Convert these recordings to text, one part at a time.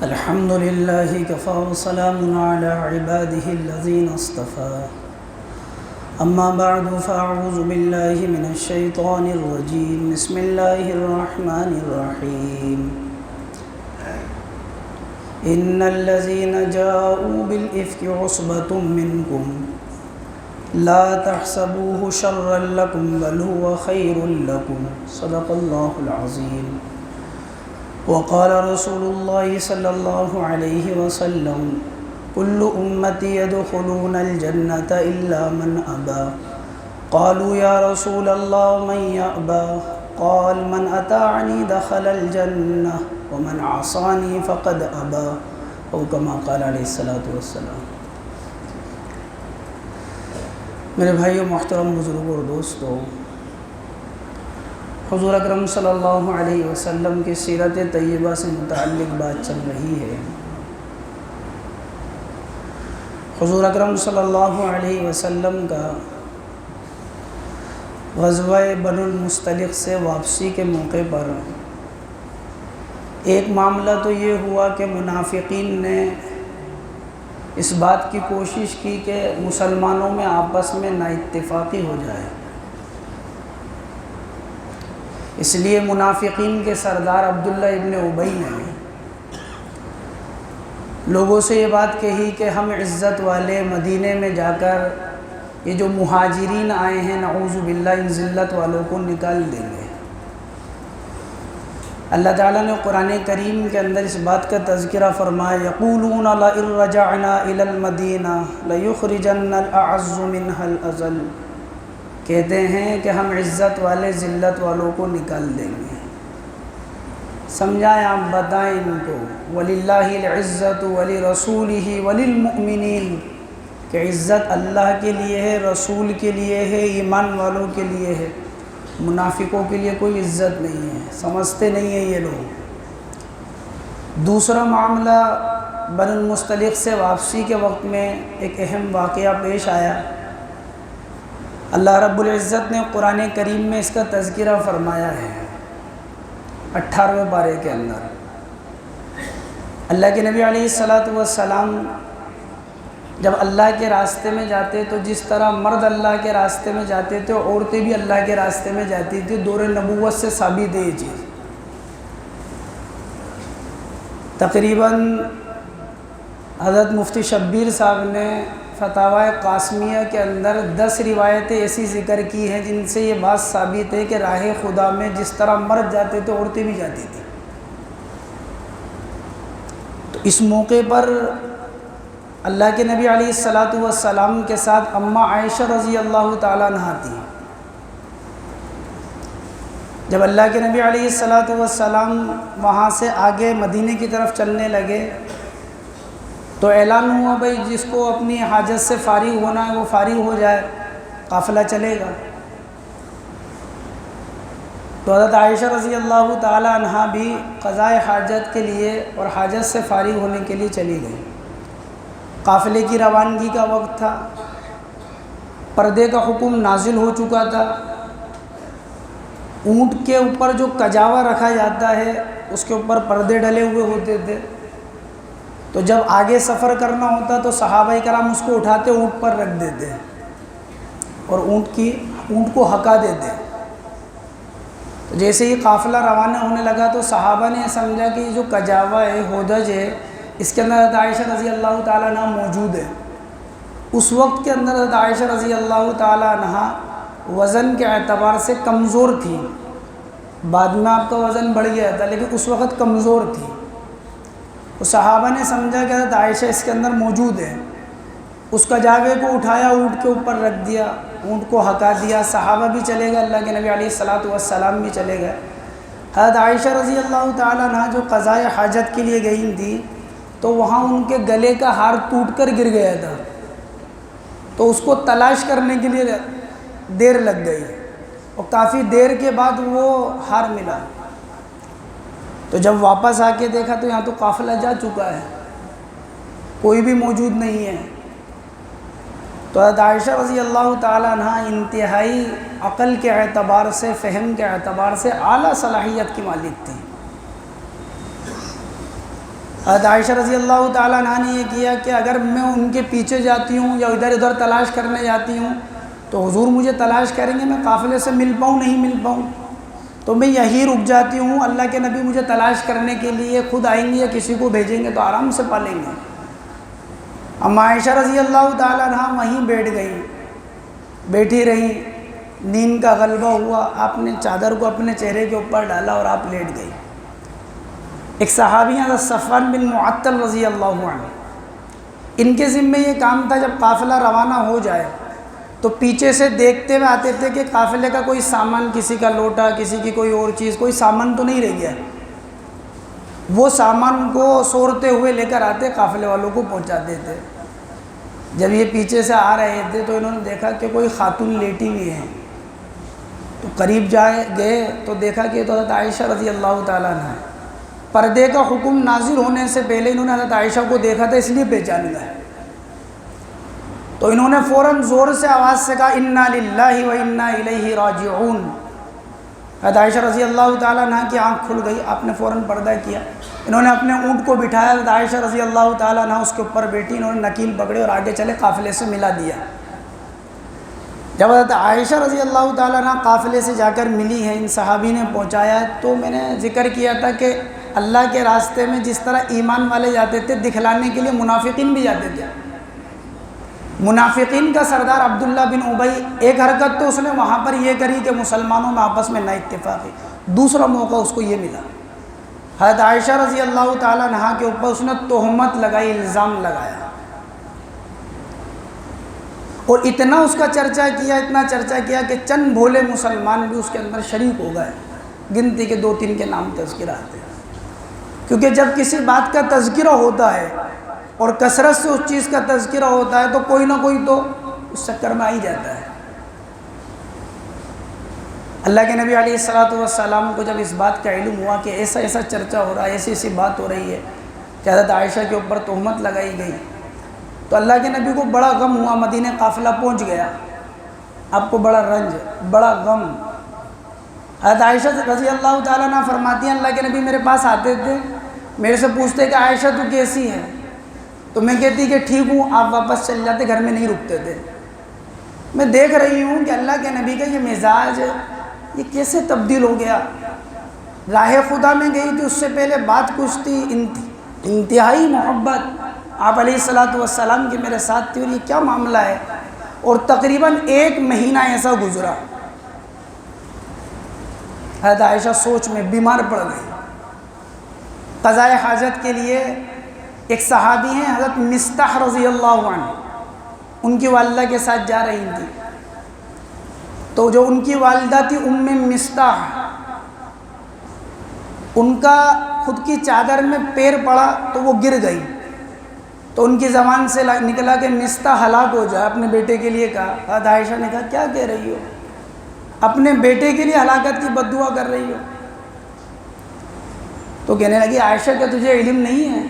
الحمد لله كفى وسلام على عباده الذين اصطفى أما بعد فأعوذ بالله من الشيطان الرجيم بسم الله الرحمن الرحيم إن الذين جاءوا بالإفك عصبة منكم لا تحسبوه شرا لكم بل هو خير لكم صدق الله العظيم وقال رسول الله صلى الله عليه وسلم كل أمتي يدخلون الجنة إلا من أبى قالوا يا رسول الله من يأبى قال من أطاعني دخل الجنة ومن عصاني فقد أبى أو كما قال عليه الصلاة والسلام۔ میرے بھائیو، محترم بزرگوں اور دوستو، حضور اکرم صلی اللہ علیہ وسلم کی سیرت طیبہ سے متعلق بات چل رہی ہے۔ حضور اکرم صلی اللہ علیہ وسلم کا غزوہ بنو المصطلق سے واپسی کے موقع پر ایک معاملہ تو یہ ہوا کہ منافقین نے اس بات کی کوشش کی کہ مسلمانوں میں آپس میں نااتفاقی ہو جائے۔ اس لیے منافقین کے سردار عبداللہ ابن ابی نے لوگوں سے یہ بات کہی کہ ہم عزت والے مدینے میں جا کر یہ جو مہاجرین آئے ہیں نعوذ باللہ ان ذلت والوں کو نکال دیں گے۔ اللہ تعالیٰ نے قرآن کریم کے اندر اس بات کا تذکرہ فرمایا، یقولون لئن رجعنا الی المدینہ لیخرجن الاعز منها الاذل، کہتے ہیں کہ ہم عزت والے ذلت والوں کو نکال دیں گے۔ سمجھائیں، آپ بتائیں ان کو، وَلِلَّهِ الْعِزَّةُ وَلِرَسُولِهِ وَلِلْمُؤْمِنِينَ، کہ عزت اللہ کے لیے ہے، رسول کے لیے ہے، ایمان والوں کے لیے ہے، منافقوں کے لیے کوئی عزت نہیں ہے، سمجھتے نہیں ہیں یہ لوگ۔ دوسرا معاملہ، بنو المصطلق سے واپسی کے وقت میں ایک اہم واقعہ پیش آیا۔ اللہ رب العزت نے قرآن کریم میں اس کا تذکرہ فرمایا ہے 18ویں پارے کے اندر۔ اللہ کے نبی علیہ السلام جب اللہ کے راستے میں جاتے تو جس طرح مرد اللہ کے راستے میں جاتے تھے، عورتیں بھی اللہ کے راستے میں جاتی تھی، دور نبوت سے ثابت ہے یہ چیز۔ تقریباً حضرت مفتی شبیر صاحب نے فتاوی قاسمیہ کے اندر 10 روایتیں ایسی ذکر کی ہیں جن سے یہ بات ثابت ہے کہ راہ خدا میں جس طرح مرد جاتے تھے، عورتیں بھی جاتی تھیں۔ تو اس موقع پر اللہ کے نبی علیہ السلام کے ساتھ اماں عائشہ رضی اللہ تعالیٰ عنہا تھی۔ جب اللہ کے نبی علیہ السلام وہاں سے آگے مدینے کی طرف چلنے لگے تو اعلان ہوا، بھائی جس کو اپنی حاجت سے فارغ ہونا ہے وہ فارغ ہو جائے، قافلہ چلے گا۔ تو حضرت عائشہ رضی اللہ تعالیٰ عنہا بھی قضاء حاجت کے لیے اور حاجت سے فارغ ہونے کے لیے چلی گئی۔ قافلے کی روانگی کا وقت تھا، پردے کا حکم نازل ہو چکا تھا۔ اونٹ کے اوپر جو کجاوا رکھا جاتا ہے اس کے اوپر پردے ڈلے ہوئے ہوتے تھے، تو جب آگے سفر کرنا ہوتا تو صحابہ کرام اس کو اٹھاتے اونٹ پر رکھ دیتے اور اونٹ کو ہکا دیتے۔ تو جیسے ہی قافلہ روانہ ہونے لگا تو صحابہ نے سمجھا کہ یہ جو کجاوا ہے، ہودج ہے، اس کے اندر حضرت عائشہ رضی اللہ تعالیٰ عنہ موجود ہے۔ اس وقت کے اندر حضرت عائشہ رضی اللہ تعالیٰ عنہ وزن کے اعتبار سے کمزور تھی، بعد میں آپ کا وزن بڑھ گیا تھا لیکن اس وقت کمزور تھی۔ تو صحابہ نے سمجھا کہ حضرت عائشہ اس کے اندر موجود ہے، اس کجاوے کو اٹھایا، اونٹ کے اوپر رکھ دیا، اونٹ کو ہکا دیا۔ صحابہ بھی چلے گئے، اللہ کے نبی علیہ السلام بھی چلے گئے۔ حضرت عائشہ رضی اللہ تعالیٰ عنہ جو قضاء حاجت کے لیے گئی تھی تو وہاں ان کے گلے کا ہار ٹوٹ کر گر گیا تھا، تو اس کو تلاش کرنے کے لیے دیر لگ گئی اور کافی دیر کے بعد وہ ہار ملا۔ تو جب واپس آ کے دیکھا تو یہاں تو قافلہ جا چکا ہے، کوئی بھی موجود نہیں ہے۔ تو حضرت عائشہ رضی اللہ تعالیٰ عنہ انتہائی عقل کے اعتبار سے، فہم کے اعتبار سے اعلیٰ صلاحیت کی مالک تھی۔ حضرت عائشہ رضی اللہ تعالیٰ عنہ نے یہ کیا کہ اگر میں ان کے پیچھے جاتی ہوں یا ادھر ادھر تلاش کرنے جاتی ہوں تو حضور مجھے تلاش کریں گے، میں قافلے سے مل پاؤں نہیں مل پاؤں، تو میں یہی رک جاتی ہوں، اللہ کے نبی مجھے تلاش کرنے کے لیے خود آئیں گے یا کسی کو بھیجیں گے تو آرام سے پالیں گے۔ اما عائشہ رضی اللہ تعالیٰ عنہ وہیں بیٹھ گئی، بیٹھی رہی، نیند کا غلبہ ہوا، آپ نے چادر کو اپنے چہرے کے اوپر ڈالا اور آپ لیٹ گئی۔ ایک صحابی حضرت صفوان بن معطل رضی اللہ عنہ، ان کے ذمے یہ کام تھا جب قافلہ روانہ ہو جائے تو پیچھے سے دیکھتے ہوئے آتے تھے کہ قافلے کا کوئی سامان، کسی کا لوٹا، کسی کی کوئی اور چیز، کوئی سامان تو نہیں رہ گیا، وہ سامان کو سورتے ہوئے لے کر آتے، قافلے والوں کو پہنچاتے تھے۔ جب یہ پیچھے سے آ رہے تھے تو انہوں نے دیکھا کہ کوئی خاتون لیٹی ہوئی ہے، تو قریب گئے تو دیکھا کہ تو حضرت عائشہ رضی اللہ تعالیٰ عنہ، پردے کا حکم نازل ہونے سے پہلے انہوں نے حضرت عائشہ کو دیکھا تھا، اس لیے پہچان گئے، تو انہوں نے فوراً زور سے آواز سے کہا انا للہ و انا الیہ راجعون۔ حضرت عائشہ رضی اللہ تعالیٰ عنہ کی آنکھ کھل گئی، آپ نے فوراً پردہ کیا، انہوں نے اپنے اونٹ کو بٹھایا، حضرت عائشہ رضی اللہ تعالیٰ عنہ اس کے اوپر بیٹھی، انہوں نے نکیل پکڑے اور آگے چلے، قافلے سے ملا دیا۔ جب حضرت عائشہ رضی اللہ تعالیٰ عنہ قافلے سے جا کر ملی ہیں، ان صحابی نے پہنچایا، تو میں نے ذکر کیا تھا کہ اللہ کے راستے میں جس طرح ایمان والے جاتے تھے دکھلانے کے لیے، منافقین بھی جاتے تھے۔ منافقین کا سردار عبداللہ بن ابی، ایک حرکت تو اس نے وہاں پر یہ کری کہ مسلمانوں میں آپس میں نہ اتفاقی، دوسرا موقع اس کو یہ ملا، حضرت عائشہ رضی اللہ تعالیٰ عنہ کے اوپر اس نے تہمت لگائی، الزام لگایا، اور اتنا اس کا چرچا کیا، اتنا چرچا کیا کہ چند بھولے مسلمان بھی اس کے اندر شریک ہو گئے، گنتی کے 2-3 کے نام تذکرہ آتے ہیں، کیونکہ جب کسی بات کا تذکرہ ہوتا ہے اور کثرت سے اس چیز کا تذکرہ ہوتا ہے تو کوئی نہ کوئی تو اس چکر میں آ ہی جاتا ہے۔ اللہ کے نبی علیہ الصلوۃ والسلام کو جب اس بات کا علم ہوا کہ ایسا ایسا چرچا ہو رہا ہے، ایسی ایسی بات ہو رہی ہے کہ حضرت عائشہ کے اوپر تہمت لگائی گئی، تو اللہ کے نبی کو بڑا غم ہوا، مدینہ قافلہ پہنچ گیا، آپ کو بڑا رنج، بڑا غم۔ حضرت عائشہ رضی اللہ تعالیٰ عنہ فرماتی ہیں اللہ کے نبی میرے پاس آتے تھے، میرے سے پوچھتے کہ عائشہ تو کیسی ہے، تو میں کہتی کہ ٹھیک ہوں، آپ واپس چل جاتے، گھر میں نہیں رکتے تھے۔ میں دیکھ رہی ہوں کہ اللہ کے نبی کا یہ مزاج یہ کیسے تبدیل ہو گیا، راہ خدا میں گئی تھی، اس سے پہلے بات کچھ تھی، انتہائی محبت آپ علیہ الصلوۃ والسلام کی میرے ساتھ تھی، اور یہ کیا معاملہ ہے، اور تقریباً 1 مہینہ ایسا گزرا۔ حضرت عائشہ سوچ میں بیمار پڑ گئی، قضائے حاجت کے لیے ایک صحابی ہیں حضرت مصطح رضی اللہ عنہ، ان کی والدہ کے ساتھ جا رہی تھی، تو جو ان کی والدہ تھی ام مصطح، ان کا خود کی چادر میں پیر پڑا تو وہ گر گئی، تو ان کی زبان سے نکلا کہ مصطح ہلاک ہو جائے، اپنے بیٹے کے لیے کہا۔ حضرت عائشہ نے کہا کیا کہہ رہی ہو، اپنے بیٹے کے لیے ہلاکت کی بد دعا کر رہی ہو؟ تو کہنے لگی عائشہ کہ تجھے علم نہیں ہے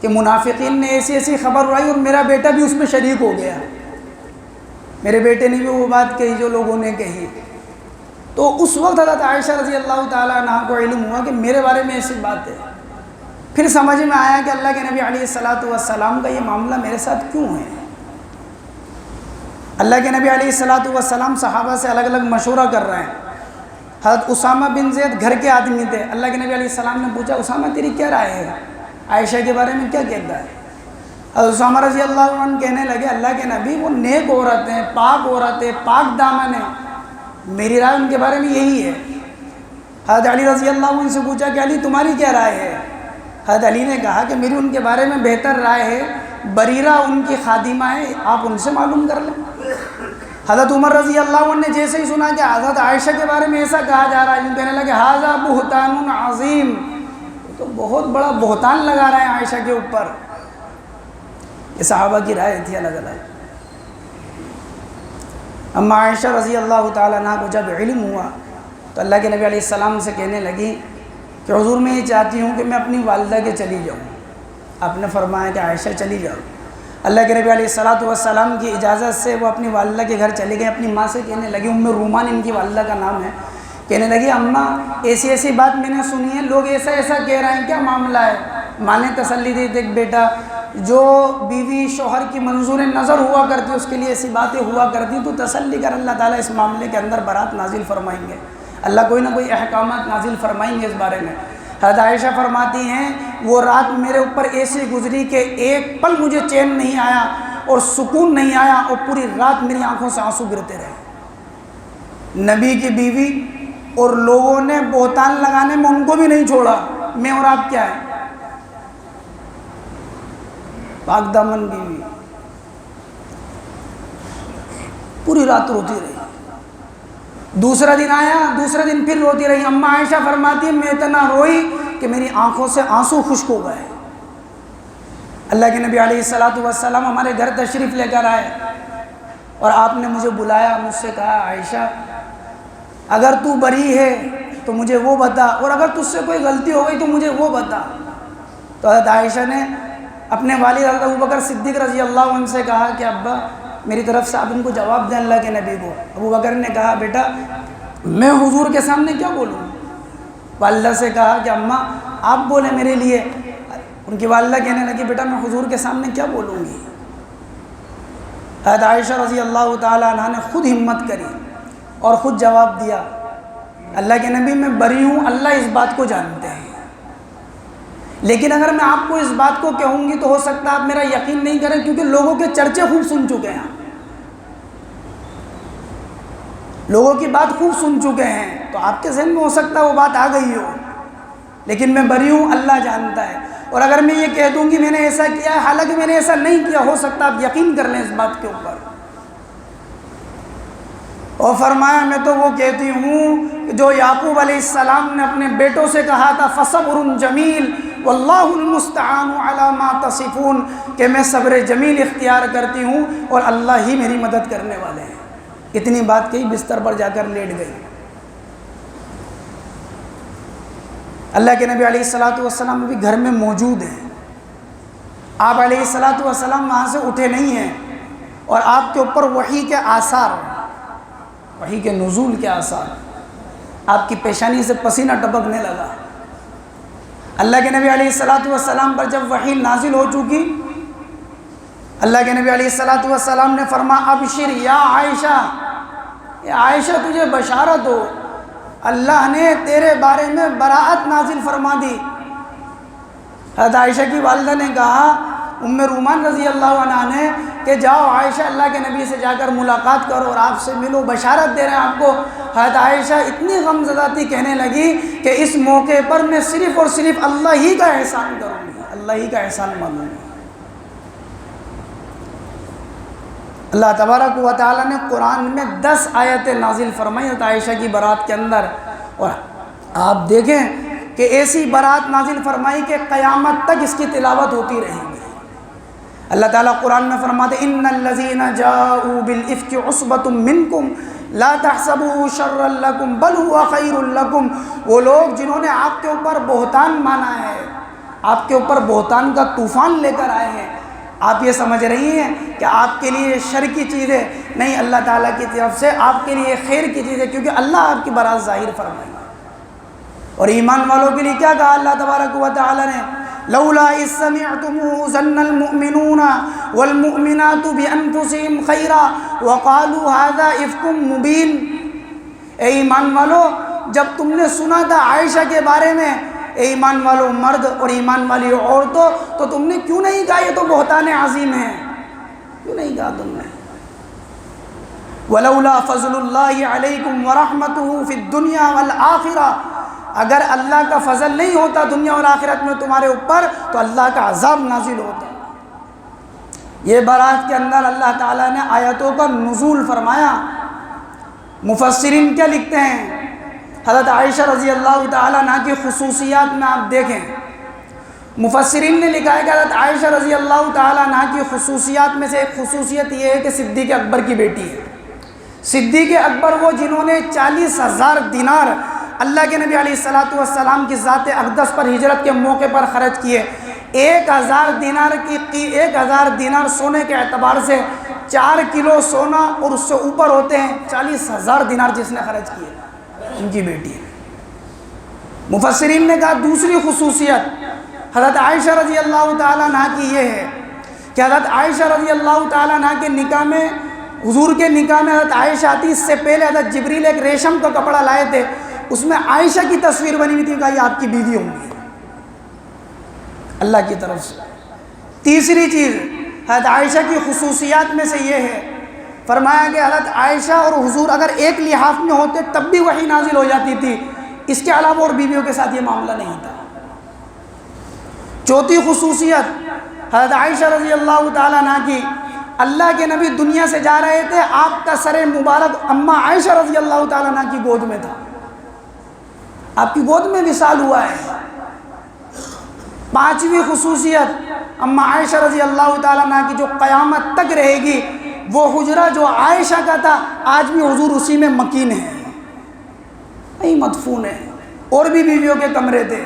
کہ منافقین نے ایسی ایسی خبر اڑائی اور میرا بیٹا بھی اس میں شریک ہو گیا، میرے بیٹے نے بھی وہ بات کہی جو لوگوں نے کہی۔ تو اس وقت حضرت عائشہ رضی اللہ تعالیٰ عنہ کو علم ہوا کہ میرے بارے میں ایسی بات ہے، پھر سمجھ میں آیا کہ اللہ کے نبی علیہ الصلوۃ والسلام کا یہ معاملہ میرے ساتھ کیوں ہے۔ اللہ کے نبی علیہ الصلوۃ والسلام صحابہ سے الگ الگ مشورہ کر رہے ہیں۔ حضرت اسامہ بن زید گھر کے آدمی تھے، اللہ کے نبی علیہ السلام نے پوچھا اسامہ تیری کیا رائے ہے، عائشہ کے بارے میں کیا کہتا ہے؟ حضرت اسامہ رضی اللہ عنہ کہنے لگے اللہ کے نبی وہ نیک عورت ہیں، پاک عورت ہے، پاک دامن ہے، میری رائے ان کے بارے میں یہی ہے۔ حضرت علی رضی اللہ عنہ سے پوچھا کہ علی تمہاری کیا رائے ہے؟ حضرت علی نے کہا کہ میری ان کے بارے میں بہتر رائے ہے، بریرہ ان کی خادمہ ہے، آپ ان سے معلوم کر لیں۔ حضرت عمر رضی اللہ عنہ نے جیسے ہی سنا کہ حضرت عائشہ کے بارے میں ایسا کہا جا رہا ہے، یوں کہنے لگے ھذا بہتان عظیم، تو بہت بڑا بہتان لگا رہے ہیں عائشہ کے اوپر۔ یہ صحابہ کی رائے تھی الگ الگ۔ اما عائشہ رضی اللہ تعالیٰ عنہ کو جب علم ہوا تو اللہ کے نبی علیہ السلام سے کہنے لگی کہ حضور میں یہ چاہتی ہوں کہ میں اپنی والدہ کے چلی جاؤں۔ آپ نے فرمایا کہ عائشہ چلی جاؤ۔ اللہ کے نبی علیہ الصلوۃ والسلام کی اجازت سے وہ اپنی والدہ کے گھر چلی گئی، اپنی ماں سے کہنے لگی، ام رومان ان کی والدہ کا نام ہے، کہنے لگی اماں ایسی ایسی بات میں نے سنی ہے، لوگ ایسا ایسا کہہ رہے ہیں، کیا معاملہ ہے؟ ماں نے تسلی دی، دیکھ بیٹا، جو بیوی شوہر کی منظور نظر ہوا کرتی اس کے لیے ایسی باتیں ہوا کرتی، تو تسلی کر، اللہ تعالیٰ اس معاملے کے اندر برات نازل فرمائیں گے، اللہ کوئی نہ کوئی احکامات نازل فرمائیں گے اس بارے میں۔ حضرت عائشہ فرماتی ہیں وہ رات میرے اوپر ایسی گزری کہ ایک پل مجھے چین نہیں آیا اور سکون نہیں آیا، اور پوری رات میری آنکھوں سے آنسو گرتے رہے۔ نبی کی بیوی، اور لوگوں نے بہتان لگانے میں ان کو بھی نہیں چھوڑا، میں اور آپ کیا ہے، پاک دامن بیوی، پوری رات روتی رہی۔ دوسرا دن آیا، دوسرے دن پھر روتی رہی۔ اماں عائشہ فرماتی ہے میں اتنا روئی کہ میری آنکھوں سے آنسو خشک ہو گئے۔ اللہ کے نبی علیہ الصلوۃ والسلام ہمارے گھر تشریف لے کر آئے، اور آپ نے مجھے بلایا، مجھ سے کہا عائشہ اگر تو بری ہے تو مجھے وہ بتا، اور اگر تجھ سے کوئی غلطی ہو گئی تو مجھے وہ بتا۔ تو حضرت عائشہ نے اپنے والد حضرت ابوبکر صدیق رضی اللہ عنہ سے کہا کہ ابا میری طرف سے آپ ان کو جواب دیں اللہ کے نبی کو۔ ابوبکر نے کہا بیٹا میں حضور کے سامنے کیا بولوں؟ والدہ سے کہا کہ اماں آپ بولیں میرے لیے۔ ان کی والدہ کہنے لگی بیٹا میں حضور کے سامنے کیا بولوں گی؟ حضرت عائشہ رضی اللہ تعالیٰ عنہ نے خود ہمت کری اور خود جواب دیا، اللہ کے نبی میں بری ہوں، اللہ اس بات کو جانتے ہیں، لیکن اگر میں آپ کو اس بات کو کہوں گی تو ہو سکتا ہے آپ میرا یقین نہیں کریں، کیونکہ لوگوں کے چرچے خوب سن چکے ہیں، لوگوں کی بات خوب سن چکے ہیں، تو آپ کے ذہن میں ہو سکتا ہے وہ بات آ گئی ہو، لیکن میں بری ہوں، اللہ جانتا ہے۔ اور اگر میں یہ کہہ دوں گی میں نے ایسا کیا ہے، حالانکہ میں نے ایسا نہیں کیا، ہو سکتا آپ یقین کر لیں اس بات کے اوپر۔ اور فرمایا میں تو وہ کہتی ہوں جو یعقوب علیہ السلام نے اپنے بیٹوں سے کہا تھا فصبر جمیل واللہ المستعان علی ما تصفون، کہ میں صبر جمیل اختیار کرتی ہوں اور اللہ ہی میری مدد کرنے والے ہیں۔ اتنی بات کہی، بستر پر جا کر لیٹ گئی۔ اللہ کے نبی علیہ الصلوۃ والسلام بھی گھر میں موجود ہیں، آپ علیہ الصلوۃ والسلام وہاں سے اٹھے نہیں ہیں، اور آپ کے اوپر وحی کے آثار، وحی کے نزول کے آثار، آپ کی پیشانی سے پسینہ ٹپکنے لگا۔ اللہ کے نبی علیہ الصلوۃ والسلام پر جب وحی نازل ہو چکی، اللہ کے نبی علیہ الصلوۃ والسلام نے فرمایا ابشر یا عائشہ، اے عائشہ تجھے بشارت ہو، اللہ نے تیرے بارے میں براءت نازل فرما دی۔ حضرت عائشہ کی والدہ نے کہا ام رومان رضی اللہ عنہ نے کہ جاؤ عائشہ اللہ کے نبی سے جا کر ملاقات کرو اور آپ سے ملو، بشارت دے رہے ہیں آپ کو۔ حضرت عائشہ اتنی غمزدہ تھی، کہنے لگی کہ اس موقع پر میں صرف اور صرف اللہ ہی کا احسان کروں گی، اللہ ہی کا احسان مانوں گی۔ اللہ تبارک و تعالیٰ نے قرآن میں 10 آیتیں نازل فرمائی حضرت عائشہ کی برات کے اندر، اور آپ دیکھیں کہ ایسی برات نازل فرمائی کہ قیامت تک اس کی تلاوت ہوتی رہے گی۔ اللہ تعالیٰ قرآن میں فرماتے ان الذین جاءوا بالافک عصبۃ منکم لا تحسبوه شرا لکم بل هو خیر لکم، وہ لوگ جنہوں نے آپ کے اوپر بہتان مانا ہے، آپ کے اوپر بہتان کا طوفان لے کر آئے ہیں، آپ یہ سمجھ رہی ہیں کہ آپ کے لیے شر کی چیز ہے، نہیں، اللہ تعالیٰ کی طرف سے آپ کے لیے خیر کی چیز ہے، کیونکہ اللہ آپ کی برات ظاہر فرمائے گا۔ اور ایمان والوں کے لیے کیا کہا اللہ تبارک و تعالیٰ نے لولا اذ سمعتموه ظن المؤمنون والمؤمنات بانفسهم خیرا وقالوا هذا افک مبین، اے ایمان والو جب تم نے سنا تھا عائشہ کے بارے میں، اے ایمان والو مرد اور ایمان والی عورتوں، تو تم نے کیوں نہیں کہا یہ تو بہتان عظیم ہے؟ کیوں نہیں کہا تم نے؟ وَلَوْلَا فَضْلُ اللَّهِ عَلَيْكُمْ وَرَحْمَتُهُ فِي الدُّنْيَا وَالْآخِرَةِ، اگر اللہ کا فضل نہیں ہوتا دنیا اور آخرت میں تمہارے اوپر تو اللہ کا عذاب نازل ہوتا۔ یہ برات کے اندر اللہ تعالیٰ نے آیتوں کا نزول فرمایا۔ مفسرین کیا لکھتے ہیں؟ حضرت عائشہ رضی اللہ تعالیٰ عنہ کی خصوصیات میں آپ دیکھیں، مفسرین نے لکھا ہے کہ حضرت عائشہ رضی اللہ تعالیٰ عنہ کی خصوصیات میں سے ایک خصوصیت یہ ہے کہ صدیق اکبر کی بیٹی ہے۔ صدیق اکبر وہ جنہوں نے 40,000 دینار اللہ کے نبی علیہ الصلوۃ والسلام کی ذات اقدس پر ہجرت کے موقع پر خرچ کیے۔ 1000 دینار سونے کے اعتبار سے 4 کلو سونا اور اس سے اوپر ہوتے ہیں، 40,000 دینار جس نے خرچ کیے، ان کی بیٹی ہے۔ مفسرین نے کہا دوسری خصوصیت حضرت عائشہ رضی اللہ تعالیٰ عنہ کی یہ ہے کہ حضرت عائشہ رضی اللہ تعالیٰ عنہ کے نکاح میں، حضور کے نکاح میں حضرت عائشہ آتی، اس سے پہلے حضرت جبریل ایک ریشم کا کپڑا لائے تھے، اس میں عائشہ کی تصویر بنی ہوئی تھی، کہا یہ آپ کی بیوی ہوں گی اللہ کی طرف سے۔ تیسری چیز حضرت عائشہ کی خصوصیات میں سے یہ ہے، فرمایا کہ حضرت عائشہ اور حضور اگر ایک لحاف میں ہوتے تب بھی وحی نازل ہو جاتی تھی، اس کے علاوہ اور بیویوں کے ساتھ یہ معاملہ نہیں تھا۔ چوتھی خصوصیت حضرت عائشہ رضی اللہ تعالیٰ عنہ کی، اللہ کے نبی دنیا سے جا رہے تھے، آپ کا سر مبارک اماں عائشہ رضی اللہ تعالیٰ عنہ کی گود میں تھا، آپ کی گود میں وصال ہوا ہے۔ پانچویں خصوصیت اماں عائشہ رضی اللہ تعالیٰ عنہ کی جو قیامت تک رہے گی، وہ حجرہ جو عائشہ کا تھا آج بھی حضور اسی میں مکین ہے، نہیں مدفون ہے، اور بھی بیویوں کے کمرے تھے،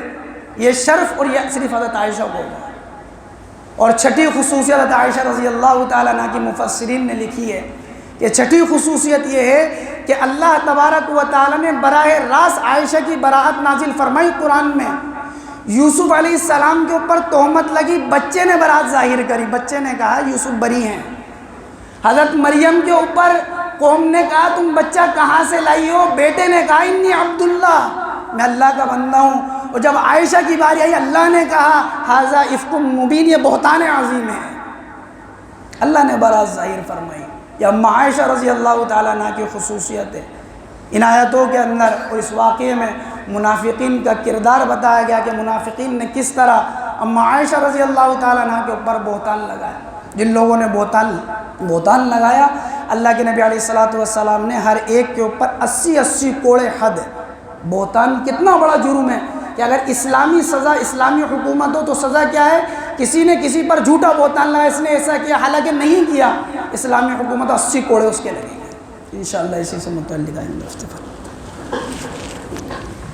یہ شرف اور یہ صرف حضرت عائشہ کو ہوگا۔ اور چھٹی خصوصیت حضرت عائشہ رضی اللہ تعالیٰ عنہ کی مفسرین نے لکھی ہے کہ چھٹی خصوصیت یہ ہے کہ اللہ تبارک و تعالیٰ نے براہ راست عائشہ کی براءت نازل فرمائی قرآن میں۔ یوسف علیہ السلام کے اوپر تہمت لگی، بچے نے براءت ظاہر کری، بچے نے کہا یوسف بری ہیں۔ حضرت مریم کے اوپر قوم نے کہا تم بچہ کہاں سے لائی ہو، بیٹے نے کہا انی عبداللہ، میں اللہ کا بندہ ہوں۔ اور جب عائشہ کی باری آئی اللہ نے کہا ھذا افک مبین، یہ بہتان عظیم ہے، اللہ نے براءت ظاہر فرمائی۔ یہ اماں عائشہ رضی اللہ تعالیٰ عنہ کی خصوصیت ہے۔ ان آیتوں کے اندر اور اس واقعے میں منافقین کا کردار بتایا گیا کہ منافقین نے کس طرح اماں عائشہ رضی اللہ تعالیٰ عنہ کے اوپر بہتان لگایا۔ جن لوگوں نے بہتان لگایا، اللہ کے نبی علیہ السلام نے ہر ایک کے اوپر 80 کوڑے حد ہے۔ بہتان کتنا بڑا جرم ہے کہ اگر اسلامی سزا، اسلامی حکومت ہو تو سزا کیا ہے؟ کسی نے کسی پر جھوٹا بہتان لگایا، اس نے ایسا کیا حالانکہ نہیں کیا، اسلامی حکومت 80 کوڑے اس کے لگیں گے۔ انشاءاللہ اسی سے متعلق آئندہ